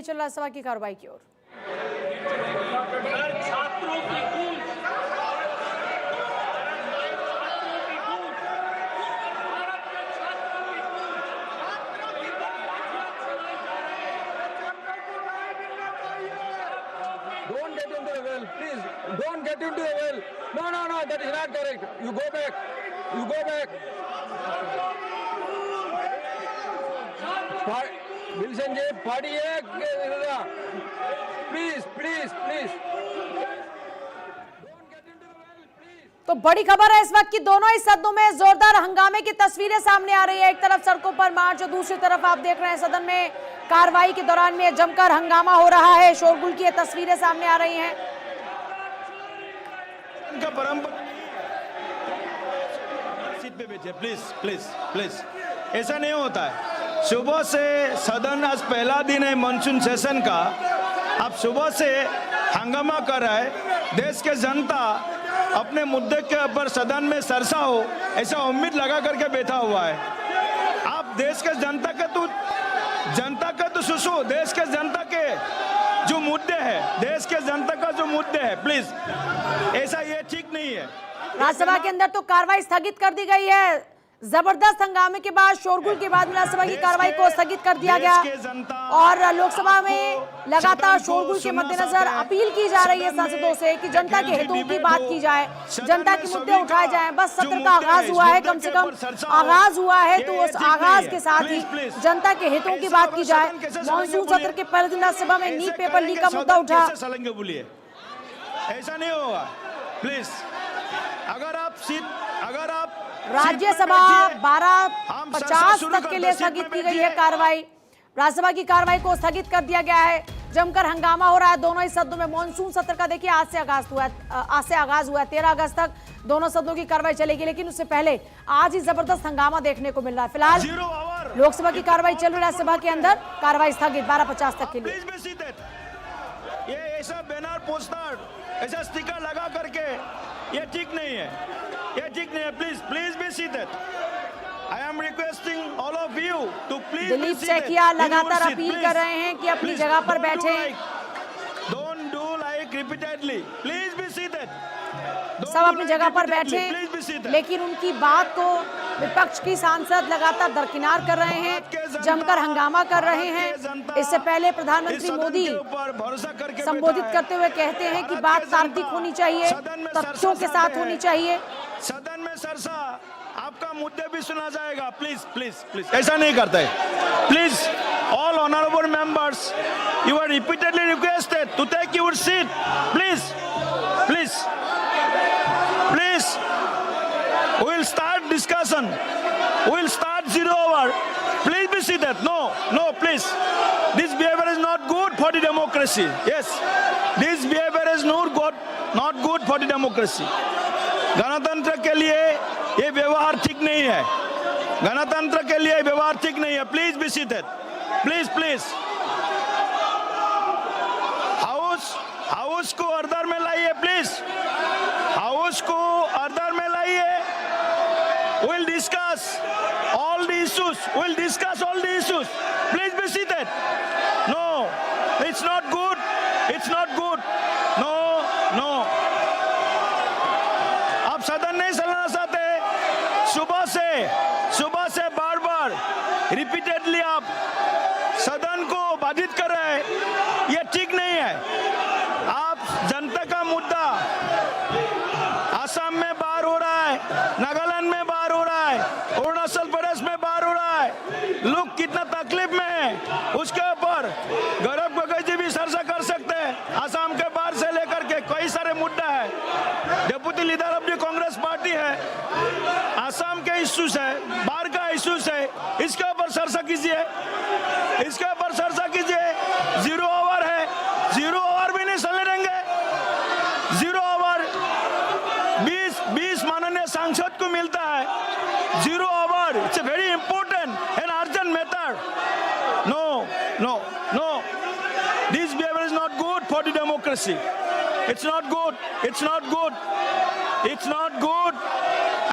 चल रहा सभा की कार्रवाई की ओर। छात्रों की गूंज, Don't get into the well, please. Don't get into the well. No, that is not correct. You go back. You go back. Wilson ji, पढ़िए प्लीज प्लीज प्लीज। तो बड़ी खबर है इस वक्त की दोनों ही सदनों में जोरदार हंगामे की तस्वीरें सामने आ रही है। एक तरफ सड़कों पर मार्च और दूसरी तरफ आप देख रहे हैं सदन में कार्रवाई के दौरान में जमकर हंगामा हो रहा है। शोरगुल की ये तस्वीरें सामने आ रही हैं। सीट पे बैठिए प्लीज प्लीज प्लीज। ऐसा नहीं होता है। सुबह से सदन आज पहला दिन है मानसून सेशन का। आप सुबह से हंगामा कर रहा है। देश के जनता अपने मुद्दे के ऊपर सदन में सरसा हो ऐसा उम्मीद लगा करके बैठा हुआ है। आप देश के जनता का तो सुसो देश के जनता के जो मुद्दे हैं, देश के जनता का जो मुद्दे हैं, प्लीज ऐसा ये ठीक नहीं है। राज्यसभा के अंदर तो कार्रवाई स्थगित कर दी गई है। जबरदस्त हंगामे के बाद, शोरगुल के बाद राज्यसभा की कार्रवाई को स्थगित कर दिया गया और लोकसभा में लगातार शोरगुल के मद्देनजर अपील की जा रही है सांसदों से कि जनता के हितों की बात की जाए, जनता के मुद्दे उठाए जाएं। बस सत्र का आगाज हुआ है, कम से कम आगाज हुआ है, तो उस आगाज के साथ ही जनता के हितों की बात की जाए। मानसून सत्र के पहले दिन राज्यसभा में नीट पेपर लीक का मुद्दा उठा। ऐसा नहीं होगा प्लीज। अगर आप राज्यसभा 12:50 तक के लिए स्थगित की गई है कार्रवाई। राज्यसभा की कार्रवाई को स्थगित कर दिया गया है। जमकर हंगामा हो रहा है दोनों ही सदनों में। मॉनसून सत्र का देखिए आज से आगाज हुआ है 13 अगस्त तक दोनों सदनों की कार्रवाई चलेगी, लेकिन उससे पहले आज ही जबरदस्त हंगामा देखने को मिल रहा है। फिलहाल लोकसभा की कार्रवाई चल रही है, राज्यसभा के अंदर कार्रवाई स्थगित 12:50 तक के लिए। ये ऐसा बैनर पोस्टर ऐसा स्टिकर लगा करके ये ठीक नहीं है, ये ठीक नहीं है। Please be seated. I am requesting all of you to please Dilip Saikia लगातार अपील कर रहे हैं कि अपनी जगह पर बैठें। Don't do like repeatedly. Please be seated. सब अपनी जगह पर बैठें, लेकिन उनकी बात को विपक्ष की सांसद लगातार दरकिनार कर रहे हैं, जमकर हंगामा कर रहे हैं। इससे पहले प्रधानमंत्री मोदी संबोधित करते हुए कहते हैं कि बात तार्किक होनी चाहिए, तथ्यों के साथ होनी चाहिए। सदन में सरसा आपका मुद्दे भी सुना जाएगा। प्लीज प्लीज प्लीज ऐसा नहीं करता है। Please all honourable members, you are repeatedly requested to take your seat. Please please please we will start discussion. We will start 0 hour. Please be seated. No, please. This behavior is not good for the democracy. Yes, this behavior is not good for the democracy. गणतंत्र के लिए ये व्यवहार ठीक नहीं है। गणतंत्र के लिए व्यवहार ठीक नहीं है। Please be seated. Please house को ऑर्डर में लाइए। प्लीज हाउस को ऑर्डर में लाइए। We'll discuss all the issues. Please be seated. No, it's not good. No. आप सदन नहीं चलाना चाहते। सुबह से बार रिपीटेडली आप सदन को बाधित कर रहे हैं, ये ठीक नहीं है। आप जनता का मुद्दा असम में बाहर हो रहा है, नागालैंड में बाहर हो रहा है, अरुणाचल प्रदेश में बाहर हो रहा है। लोग कितना तकलीफ में है, उसके ऊपर गौरव गोगोई जी भी चर्चा कर सकते हैं। असम के बाहर से लेकर के कई सारे मुद्दा है। Deputy leader of the Congress party है, असम के इश्यूज है, बाहर का इश्यूज है, इसके ऊपर चर्चा कीजिए। 0 आवर है, 0 आवर भी नहीं चलने देंगे। 0 आवर 20 माननीय सांसद को मिलता है। 0 hour, it's a very important and urgent matter. No. This behavior is not good for the democracy. It's not good.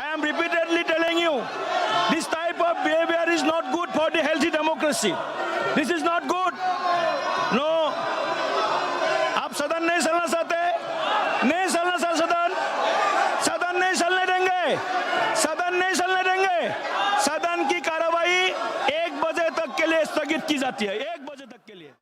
I am repeatedly telling you, this type of behavior is not good for the healthy democracy. This is not good. No. जाती है 1 बजे तक के लिए।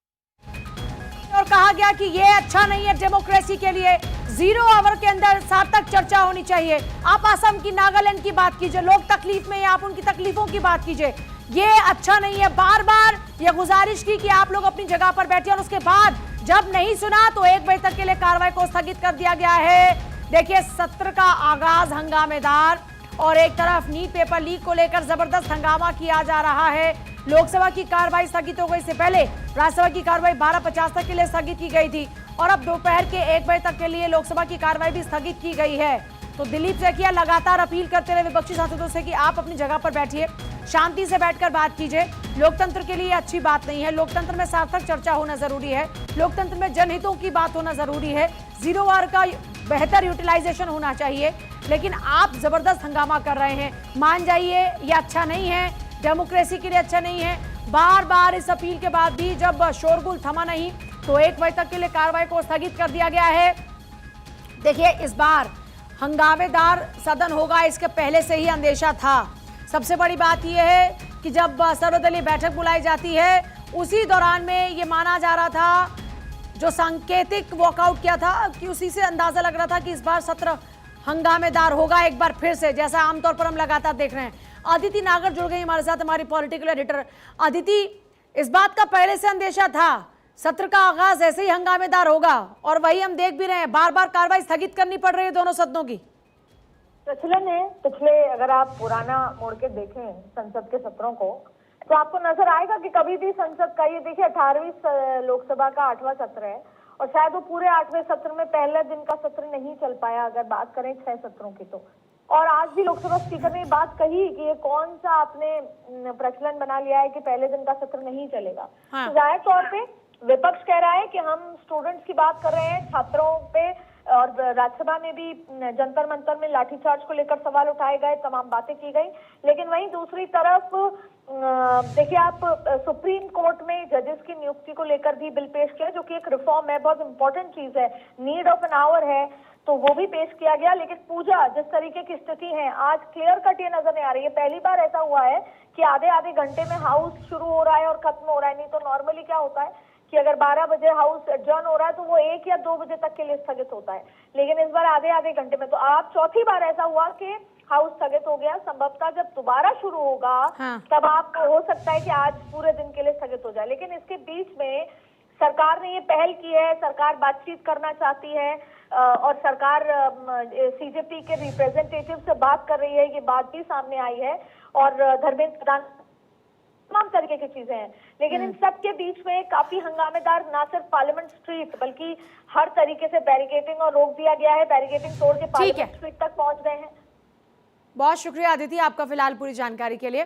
और कहा गया कि ये अच्छा नहीं है डेमोक्रेसी के लिए, 0 आवर के अंदर सार्थक चर्चा होनी चाहिए। आप असम की, नागालैंड की बात कीजिए, लोग तकलीफ में हैं, आप उनकी तकलीफों की बात कीजिए, ये अच्छा नहीं है। बार बार ये गुजारिश की कि आप लोग अपनी जगह पर बैठिए और उसके बाद जब नहीं सुना तो 1 बजे तक के लिए कार्रवाई को स्थगित कर दिया गया है। देखिए, सत्र का आगाज हंगामेदार और एक तरफ नीट पेपर लीक को लेकर जबरदस्त हंगामा किया जा रहा है। लोकसभा की कार्रवाई स्थगित हो गई, इससे पहले राज्यसभा की कार्रवाई 12:50 तक के लिए स्थगित की गई थी और अब दोपहर के 1 बजे तक के लिए लोकसभा की कार्रवाई भी स्थगित की गई है। तो दिलीप सैकिया लगातार अपील करते रहे विपक्षी सांसदों से कि आप अपनी जगह पर बैठिए, शांति से बैठकर बात कीजिए। लोकतंत्र के लिए अच्छी बात नहीं है, लोकतंत्र में सार्थक चर्चा होना जरूरी है, लोकतंत्र में जनहितों की बात होना जरूरी है, 0 आवर का बेहतर यूटिलाइजेशन होना चाहिए। लेकिन आप जबरदस्त हंगामा कर रहे हैं, मान जाइए ये अच्छा नहीं है, डेमोक्रेसी के लिए अच्छा नहीं है। बार बार इस अपील के बाद भी जब शोरगुल थमा नहीं तो 1 बजे तक के लिए कार्रवाई को स्थगित कर दिया गया है। देखिए, इस बार हंगामेदार सदन होगा, इसके पहले से ही अंदेशा था। सबसे बड़ी बात यह है कि जब सर्वदलीय बैठक बुलाई जाती है उसी दौरान में ये माना जा रहा था, जो सांकेतिक वॉकआउट किया था कि उसी से अंदाजा लग रहा था कि इस बार सत्र हंगामेदार होगा एक बार फिर से, जैसा आमतौर पर हम लगातार देख रहे हैं। अदिति नागर जुड़ गई हमारे साथ, हमारी पॉलिटिकल एडिटर। अदिति, इस बात का पहले से अंदेशा था, सत्र का आगाज ऐसे ही हंगामेदार होगा और वही हम देख भी रहे हैं, बार बार कार्रवाई स्थगित करनी पड़ रही है दोनों सदनों की। प्रचलन है पिछले, अगर आप पुराना मोड़ के देखें संसद के सत्रों को तो आपको नजर आएगा कि कभी भी संसद का, ये देखिए 18वीं लोकसभा का 8वां सत्र है और शायद वो पूरे 8वें सत्र में पहले दिन का सत्र नहीं चल पाया, अगर बात करें 6 सत्रों की तो। और आज भी लोकसभा स्पीकर ने ये बात कही कि ये कौन सा आपने प्रचलन बना लिया है कि पहले दिन का सत्र नहीं चलेगा। हाँ। तो जाहिर तौर पे विपक्ष कह रहा है कि हम स्टूडेंट्स की बात कर रहे हैं, छात्रों पे, और राज्यसभा में भी जंतर मंतर में लाठीचार्ज को लेकर सवाल उठाए गए, तमाम बातें की गई। लेकिन वहीं दूसरी तरफ देखिए, आप सुप्रीम कोर्ट में जजेस की नियुक्ति को लेकर भी बिल पेश किया, जो कि एक रिफॉर्म है, बहुत इंपॉर्टेंट चीज है, नीड ऑफ एन आवर है, तो वो भी पेश किया गया। लेकिन पूजा जिस तरीके की स्थिति है आज, क्लियर कट ये नजर नहीं आ रही है। पहली बार ऐसा हुआ है कि आधे आधे घंटे में हाउस शुरू हो रहा है और खत्म हो रहा है। नहीं तो नॉर्मली क्या होता है कि अगर 12 बजे हाउस एडजर्न हो रहा है तो वो 1 या 2 बजे तक के लिए स्थगित होता है, लेकिन इस बार आधे आधे घंटे में। तो आज चौथी बार ऐसा हुआ कि हाउस स्थगित हो गया। संभवतः जब दोबारा शुरू होगा तब आपको हो सकता है कि आज पूरे दिन के लिए स्थगित हो जाए। लेकिन इसके बीच में सरकार ने ये पहल की है, सरकार बातचीत करना चाहती है और सरकार सीजेपी के रिप्रेजेंटेटिव से बात कर रही है, ये बात भी सामने आई है और धर्मेंद्र प्रधान, तमाम तरीके की चीजें हैं। लेकिन इन सब के बीच में काफी हंगामेदार, ना सिर्फ पार्लियामेंट स्ट्रीट बल्कि हर तरीके से बैरिकेडिंग और रोक दिया गया है, बैरिकेडिंग तोड़ के पार्लियामेंट स्ट्रीट तक पहुंच गए हैं। बहुत शुक्रिया अदिति आपका फिलहाल पूरी जानकारी के लिए।